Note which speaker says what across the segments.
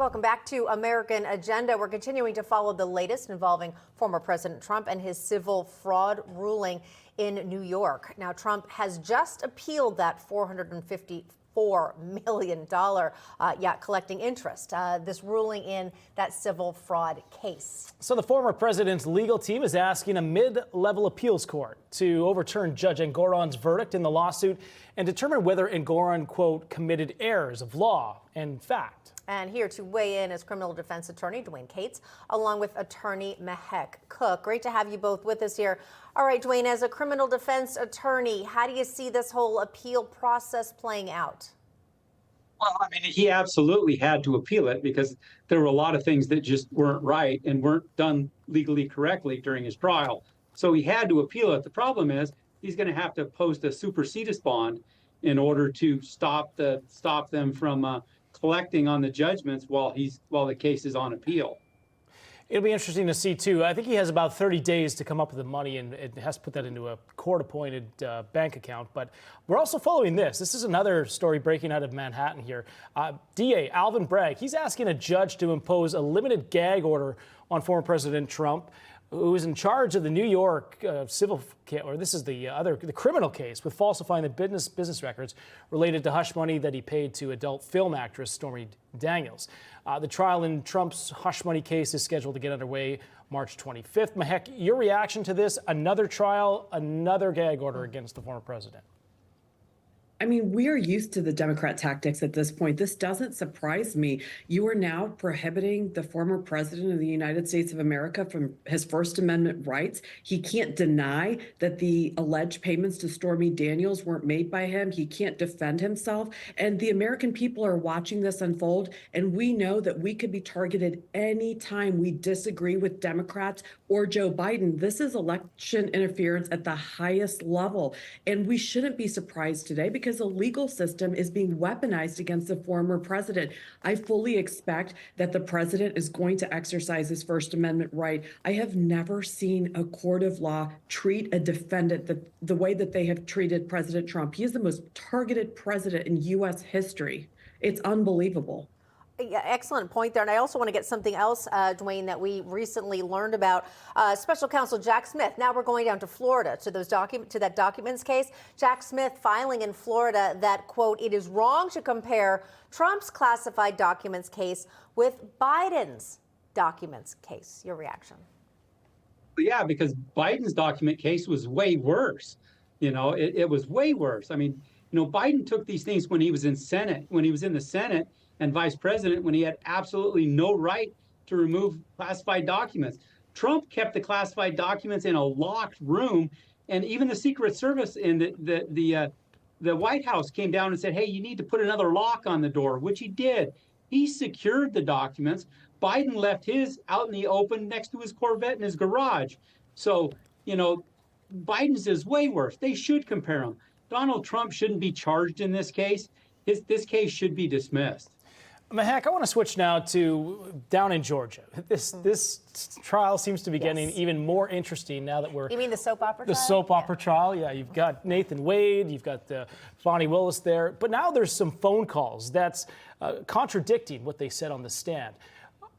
Speaker 1: Welcome back to American Agenda. We're continuing to follow the latest involving former President Trump and his civil fraud ruling in New York. Now, Trump has just appealed that $454 million collecting interest, this ruling in that civil fraud case.
Speaker 2: So the former president's legal team is asking a mid-level appeals court to overturn Judge Engoron's verdict in the lawsuit and determine whether Engoron, quote, committed errors of law and fact.
Speaker 1: And here to weigh in is criminal defense attorney Dwan along with attorney Mehek. Cooke, great to have you both with us here. All right, Dwan, as a criminal defense attorney, how do you see this whole appeal process playing out?
Speaker 3: Well, I mean, he absolutely had to appeal it because there were a lot of things that just weren't right and weren't done legally correctly during his trial. So he had to appeal it. The problem is he's going to have to post a supersedis bond in order to stop them from collecting on the judgments while the case is on appeal.
Speaker 2: It'll be interesting to see, too. I think he has about 30 days to come up with the money, and it has to put that into a court-appointed bank account. But we're also following this. This is another story breaking out of Manhattan here. DA Alvin Bragg, he's asking a judge to impose a limited gag order on former President Trump, who is in charge of the New York civil case, or this is the criminal case with falsifying the business records related to hush money that he paid to adult film actress Stormy Daniels. The trial in Trump's hush money case is scheduled to get underway March 25th. Mehek, your reaction to this? Another trial, another gag order against the former president.
Speaker 4: I mean, we are used to the Democrat tactics at this point. This doesn't surprise me. You are now prohibiting the former president of the United States of America from his First Amendment rights. He can't deny that the alleged payments to Stormy Daniels weren't made by him. He can't defend himself. And the American people are watching this unfold. And we know that we could be targeted anytime we disagree with Democrats or Joe Biden. This is election interference at the highest level. And we shouldn't be surprised today because the legal system is being weaponized against the former president. I fully expect that the president is going to exercise his First Amendment right. I have never seen a court of law treat a defendant the way that they have treated President Trump. He is the most targeted president in U.S. history. It's unbelievable.
Speaker 1: Yeah, excellent point there. And I also want to get something else, Dwan, that we recently learned about. Special Counsel Jack Smith. Now we're going down to Florida to that documents case. Jack Smith filing in Florida that, quote, it is wrong to compare Trump's classified documents case with Biden's documents case. Your reaction?
Speaker 3: Yeah, because Biden's document case was way worse. It was way worse. I mean, Biden took these things when he was in the Senate and vice president, when he had absolutely no right to remove classified documents. Trump kept the classified documents in a locked room, and even the Secret Service and the White House came down and said, hey, you need to put another lock on the door, which he did. He secured the documents. Biden left his out in the open next to his Corvette in his garage. So, Biden's is way worse. They should compare them. Donald Trump shouldn't be charged in this case. This case should be dismissed.
Speaker 2: Mehek, I want to switch now to down in Georgia. This trial seems to be getting even more interesting now that we're...
Speaker 1: You mean the soap opera trial?
Speaker 2: The soap opera trial, yeah. You've got Nathan Wade, you've got Fani Willis there. But now there's some phone calls that's contradicting what they said on the stand.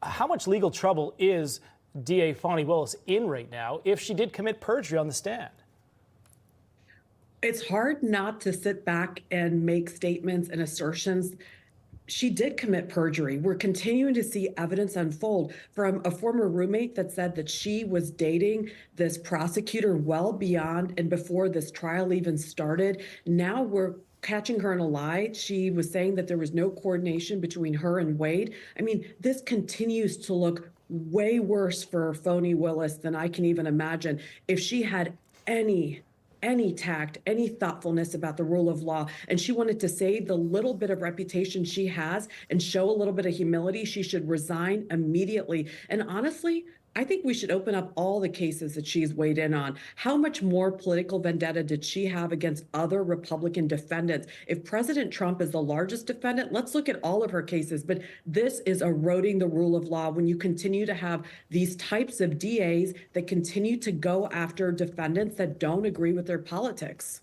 Speaker 2: How much legal trouble is DA Fani Willis in right now if she did commit perjury on the stand?
Speaker 4: It's hard not to sit back and make statements and assertions. She did commit perjury. We're continuing to see evidence unfold from a former roommate that said that she was dating this prosecutor well beyond and before this trial even started. Now we're catching her in a lie. She was saying that there was no coordination between her and Wade. I mean, this continues to look way worse for Fani Willis than I can even imagine. If she had any tact, any thoughtfulness about the rule of law, and she wanted to save the little bit of reputation she has and show a little bit of humility, she should resign immediately. And honestly, I think we should open up all the cases that she's weighed in on. How much more political vendetta did she have against other Republican defendants? If President Trump is the largest defendant, let's look at all of her cases. But this is eroding the rule of law when you continue to have these types of DAs that continue to go after defendants that don't agree with their politics.